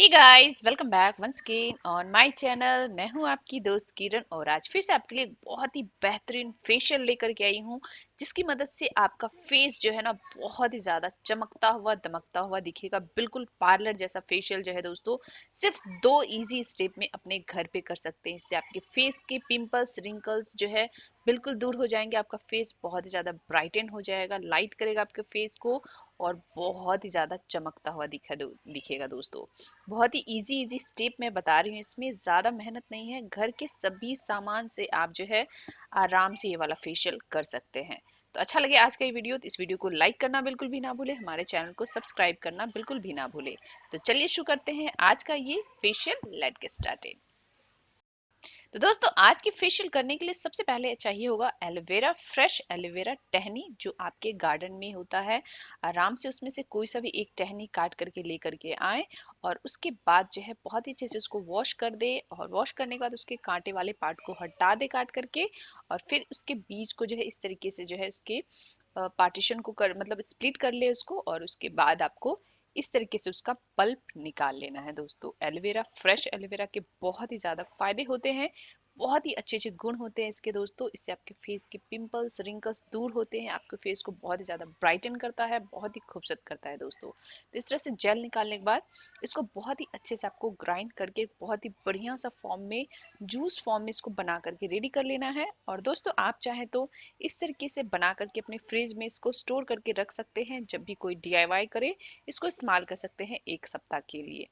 Hey guys, welcome back once again on my channel. मैं हूं आपकी दोस्त किरण और आज फिर से आपके लिए एक बहुत ही बेहतरीन फेशियल लेकर के आई हूं, जिसकी मदद से आपका फेस जो है ना बहुत ही ज्यादा चमकता हुआ दमकता हुआ दिखेगा। बिल्कुल पार्लर जैसा फेशियल जो है दोस्तों, सिर्फ 2 इजी स्टेप में अपने घर पे कर सकते हैं। इससे आपके फेस के पिंपल्स रिंकल्स जो है बिल्कुल दूर हो जाएंगे। आपका फेस बहुत ही ज्यादा ब्राइटन हो जाएगा, लाइट करेगा आपके फेस को और बहुत ही ज्यादा चमकता हुआ दिखेगा दोस्तों। बहुत ही इजी स्टेप मैं बता रही हूँ, इसमें ज़्यादा मेहनत नहीं है। घर के सभी सामान से आप जो है आराम से ये वाला फेशियल कर सकते हैं। तो अच्छा लगे आज का ये वीडियो तो इस वीडियो को लाइक करना बिल्कुल भी ना भूले, हमारे चैनल को सब्सक्राइब करना बिल्कुल भी ना भूले। तो चलिए शुरू करते हैं आज का ये फेशियल। Let get started. तो दोस्तों आज की फेशियल करने के लिए सबसे पहले चाहिए होगा एलोवेरा, फ्रेश एलोवेरा टहनी जो आपके गार्डन में होता है। आराम से उसमें से कोई सा भी एक टहनी काट करके लेकर के आए और उसके बाद जो है बहुत ही अच्छे से उसको वॉश कर दे और वॉश करने के बाद उसके कांटे वाले पार्ट को हटा दे काट करके। और फिर उसके बीज को जो है इस तरीके से जो है उसके पार्टीशन को कर मतलब स्प्लिट कर ले उसको, और उसके बाद आपको इस तरीके से उसका पल्प निकाल लेना है दोस्तों। एलोवेरा, फ्रेश एलोवेरा के बहुत ही ज्यादा फायदे होते हैं, बहुत ही अच्छे अच्छे गुण होते हैं इसके दोस्तों। इससे आपके फेस के पिंपल्स रिंकल्स दूर होते हैं, आपके फेस को बहुत ही ज्यादा ब्राइटन करता है, बहुत ही खूबसूरत करता है दोस्तों। तो इस तरह से जेल निकालने के बाद इसको बहुत ही अच्छे से आपको ग्राइंड करके बहुत ही बढ़िया सा फॉर्म में, जूस फॉर्म में इसको बना करके रेडी कर लेना है। और दोस्तों आप चाहें तो इस तरीके से बना करके अपने फ्रिज में इसको स्टोर करके रख सकते हैं। जब भी कोई डीआईवाई करे इसको इस्तेमाल कर सकते हैं 1 सप्ताह के लिए।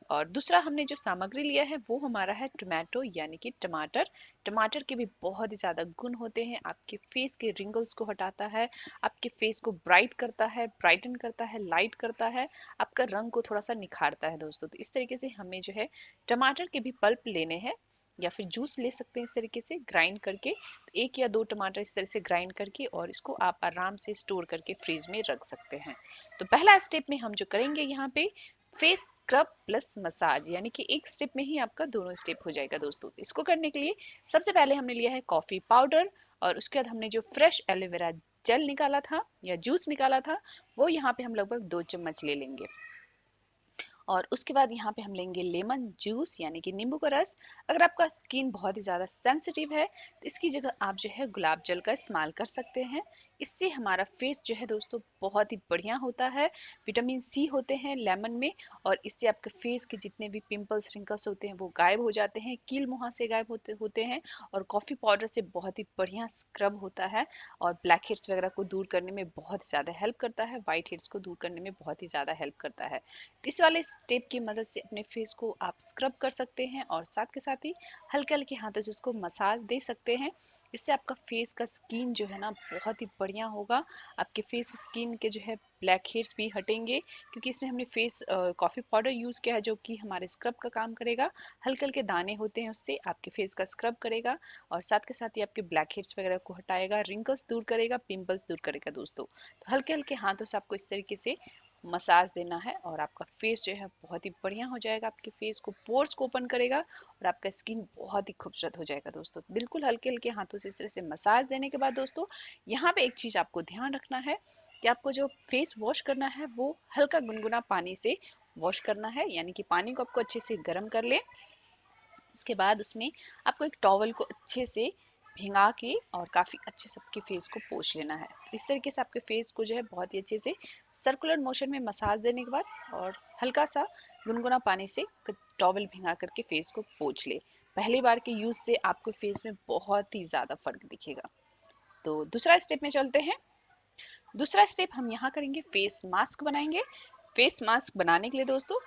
और दूसरा हमने जो सामग्री लिया है वो हमारा है टोमेटो यानी कि टमाटर। टमाटर के भी बहुत ही ज्यादा गुण होते हैं, आपके फेस के रिंगल्स को हटाता है, आपके फेस को ब्राइट करता है, ब्राइटन करता है, लाइट करता है, आपका रंग को थोड़ा सा निखारता है दोस्तों। तो इस तरीके से हमें जो है टमाटर के भी पल्प लेने हैं या फिर जूस ले सकते हैं इस तरीके से ग्राइंड करके। तो 1 या 2 टमाटर इस तरह से ग्राइंड करके और इसको आप आराम से स्टोर करके फ्रीज में रख सकते हैं। तो पहला स्टेप में हम जो करेंगे यहाँ पे फेस स्क्रब प्लस मसाज, यानी कि एक स्टेप में ही आपका दोनों स्टेप हो जाएगा दोस्तों। इसको करने के लिए सबसे पहले हमने लिया है कॉफी पाउडर और उसके बाद हमने जो फ्रेश एलोवेरा जेल निकाला था या जूस निकाला था वो यहाँ पे हम लगभग 2 चम्मच ले लेंगे। और उसके बाद यहाँ पे हम लेंगे लेमन जूस यानी कि नींबू का रस। अगर आपका स्किन बहुत ही ज़्यादा सेंसिटिव है तो इसकी जगह आप जो है गुलाब जल का इस्तेमाल कर सकते हैं। इससे हमारा फेस जो है दोस्तों बहुत ही बढ़िया होता है। विटामिन सी होते हैं लेमन में और इससे आपके फेस के जितने भी पिंपल्स रिंकल्स होते हैं वो गायब हो जाते हैं, कील मुहासे गायब होते होते हैं। और कॉफ़ी पाउडर से बहुत ही बढ़िया स्क्रब होता है और ब्लैक हेड्स वगैरह को दूर करने में बहुत ज़्यादा हेल्प करता है, वाइट हेड्स को दूर करने में बहुत ही ज़्यादा हेल्प करता है। इस वाले स्टेप की मदद से अपने फेस को आप स्क्रब कर सकते हैं और साथ के साथ ही हल्के हल्के हाथों से उसको मसाज दे सकते हैं। इससे आपका फेस का स्किन जो है ना बहुत ही बढ़िया होगा। आपके फेस स्किन के जो है ब्लैक हेड्स भी हटेंगे, क्योंकि इसमें हमने फेस कॉफ़ी पाउडर यूज़ किया है जो कि हमारे स्क्रब का काम करेगा। हल्के हल्के दाने होते हैं उससे आपके फेस का स्क्रब करेगा और साथ के साथ ही आपके ब्लैक हेड्स वगैरह को हटाएगा, रिंकल्स दूर करेगा, पिंपल्स दूर करेगा दोस्तों। तो हल्के हल्के हाथों से आपको इस तरीके से मसाज देना है और आपका फेस जो है बहुत ही बढ़िया हो जाएगा। आपके फेस को पोर्स को ओपन करेगा और आपका स्किन बहुत ही खूबसूरत हो जाएगा दोस्तों। बिल्कुल हल्के हल्के हाथों से इस तरह से मसाज देने के बाद दोस्तों यहाँ पे एक चीज आपको ध्यान रखना है कि आपको जो फेस वॉश करना है वो हल्का गुनगुना पानी से वॉश करना है, यानी कि पानी को आपको अच्छे से गर्म कर ले। उसके बाद उसमें आपको एक टॉवल को अच्छे से भिंगा के और काफ़ी अच्छे से आपके फेस को पोंछ लेना है। तो इस तरीके से आपके फेस को जो है बहुत ही अच्छे से सर्कुलर मोशन में मसाज देने के बाद और हल्का सा गुनगुना पानी से टॉवल भिंगा करके फेस को पोंछ ले। पहली बार के यूज से आपको फेस में बहुत ही ज़्यादा फर्क दिखेगा। तो दूसरा स्टेप में चलते हैं। दूसरा स्टेप हम यहाँ करेंगे फेस मास्क बनाएंगे। फेस मास्क बनाने के लिए दोस्तों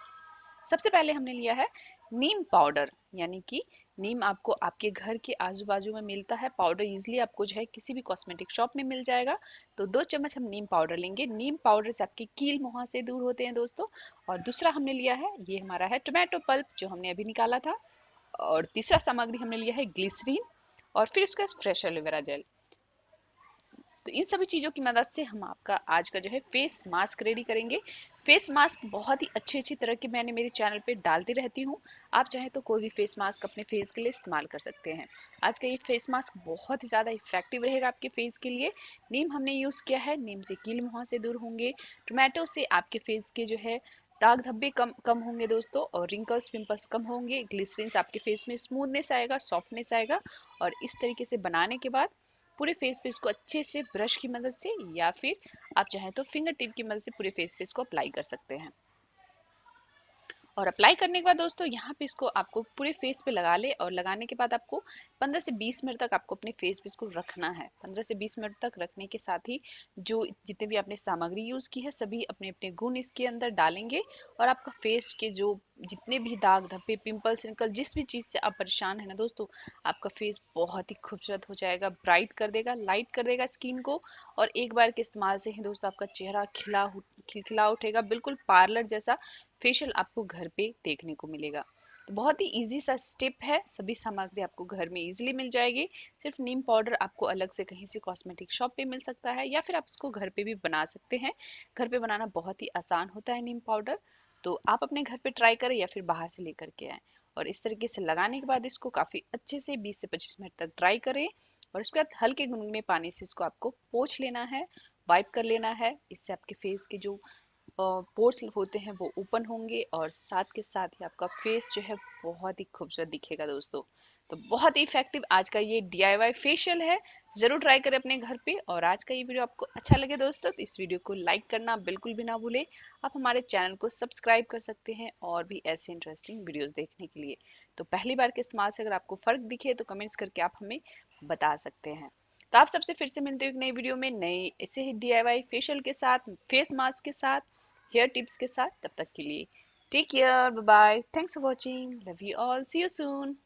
सबसे पहले हमने लिया है नीम पाउडर, यानी कि नीम आपको आपके घर के आजू बाजू में मिलता है पाउडर, इजीली आपको जो है किसी भी कॉस्मेटिक शॉप में मिल जाएगा। तो 2 चम्मच हम नीम पाउडर लेंगे। नीम पाउडर से आपके कील मुहां से दूर होते हैं दोस्तों। और दूसरा हमने लिया है, ये हमारा है टोमेटो पल्प जो हमने अभी निकाला था। और तीसरा सामग्री हमने लिया है ग्लिसरीन और फिर उसका फ्रेश एलोवेरा जेल। तो इन सभी चीज़ों की मदद से हम आपका आज का जो है फेस मास्क रेडी करेंगे। फेस मास्क बहुत ही अच्छी अच्छी तरह के मैंने मेरे चैनल पे डालती रहती हूँ। आप चाहे तो कोई भी फेस मास्क अपने फेस के लिए इस्तेमाल कर सकते हैं। आज का ये फेस मास्क बहुत ही ज़्यादा इफेक्टिव रहेगा आपके फेस के लिए। नीम हमने यूज़ किया है, नीम से कील मुहां से दूर होंगे। टोमेटो से आपके फेस के जो है दाग धब्बे कम कम होंगे दोस्तों, और रिंकल्स पिंपल्स कम होंगे, ग्लिसरीन से आपके फेस में स्मूथनेस आएगा, सॉफ्टनेस आएगा। और इस तरीके से बनाने के बाद पूरे फेस पे इसको अच्छे से ब्रश की मदद से या फिर आप चाहें तो फिंगर टिप की मदद से पूरे फेस पे इसको अप्लाई कर सकते हैं। और अप्लाई करने के बाद दोस्तों यहाँ पे इसको आपको पूरे फेस पे लगा ले, और लगाने के बाद आपको 15 से 20 मिनट तक आपको अपने फेस पे इसको रखना है। 15 से 20 मिनट तक रखने के साथ ही जो जितने भी आपने सामग्री यूज की है सभी अपने अपने गुण इसके अंदर डालेंगे, और आपका फेस के जो जितने भी दाग धब्बे पिंपल्स रिंकल जिस भी चीज से आप परेशान है ना दोस्तों, आपका फेस बहुत ही खूबसूरत हो जाएगा, ब्राइट कर देगा, लाइट कर देगा स्किन को। और एक बार के इस्तेमाल से ही दोस्तों आपका चेहरा खिलखिला उठेगा, बिल्कुल पार्लर जैसा फेशियल आपको घर पे देखने को मिलेगा। तो बहुत ही इजी सा स्टेप है, सभी सामग्री आपको घर में इजीली मिल जाएगी। सिर्फ नीम पाउडर आपको अलग से कहीं से कॉस्मेटिक शॉप पे मिल सकता है, या फिर आप इसको घर पे भी बना सकते हैं। घर पे बनाना बहुत ही आसान होता है नीम पाउडर। तो आप अपने घर पे ट्राई करें या फिर बाहर से लेकर के आए। और इस तरीके से लगाने के बाद इसको काफी अच्छे से 20 से 25 मिनट तक ड्राई करें, और उसके बाद हल्के गुनगुने पानी से इसको आपको पोंछ लेना है, वाइप कर लेना है। इससे आपके फेस के जो पोर्स होते हैं वो ओपन होंगे, और साथ के साथ ही आपका फेस जो है बहुत ही खूबसूरत दिखेगा दोस्तों। तो बहुत ही इफेक्टिव आज का ये DIY फेशियल है, जरूर ट्राई करें अपने घर पे। और आज का ये वीडियो आपको अच्छा लगे दोस्तों तो इस वीडियो को लाइक करना बिल्कुल भी ना भूलें। आप हमारे चैनल को सब्सक्राइब कर सकते हैं और भी ऐसे इंटरेस्टिंग वीडियोस देखने के लिए। तो पहली बार के इस्तेमाल से अगर आपको फर्क दिखे तो कमेंट्स करके आप हमें बता सकते हैं। तो आप सबसे फिर से मिलते हैं एक नई वीडियो में नए ऐसे ही DIY फेशियल के साथ, फेस मास्क के साथ, हेयर टिप्स के साथ। तब तक के लिए take care, bye bye, thanks for watching, love you all, see you soon.